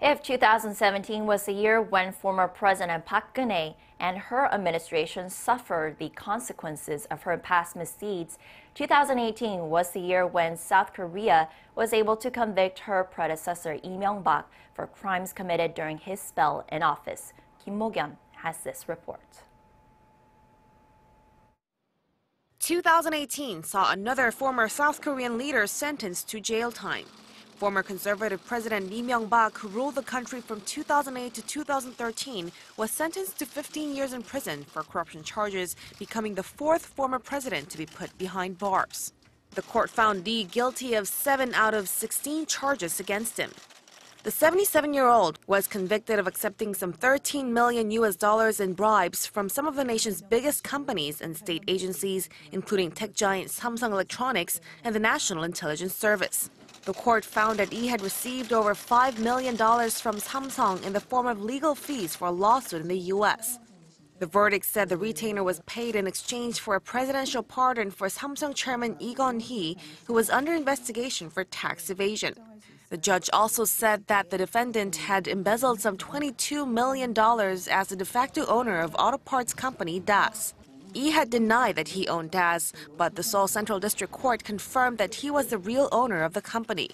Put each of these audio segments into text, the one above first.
If 2017 was the year when former President Park Geun-hye and her administration suffered the consequences of her past misdeeds, 2018 was the year when South Korea was able to convict her predecessor Lee Myung-bak for crimes committed during his spell in office. Mok-yeon has this report. 2018 saw another former South Korean leader sentenced to jail time. Former conservative President Lee Myung-bak, who ruled the country from 2008 to 2013, was sentenced to 15 years in prison for corruption charges, becoming the fourth former president to be put behind bars. The court found Lee guilty of 7 out of 16 charges against him. The 77-year-old was convicted of accepting some $13 million in bribes from some of the nation's biggest companies and state agencies, including tech giant Samsung Electronics and the National Intelligence Service. The court found that Lee had received over $5 million from Samsung in the form of legal fees for a lawsuit in the U.S. The verdict said the retainer was paid in exchange for a presidential pardon for Samsung chairman Park Geun-hye, who was under investigation for tax evasion. The judge also said that the defendant had embezzled some $22 million as the de facto owner of auto parts company DAS. Lee had denied that he owned DAS, but the Seoul Central District Court confirmed that he was the real owner of the company.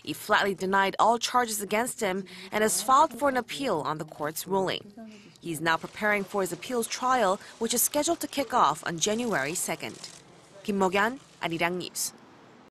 Lee flatly denied all charges against him and has filed for an appeal on the court's ruling. He's now preparing for his appeals trial, which is scheduled to kick off on January 2nd. Mok-yeon, Arirang News.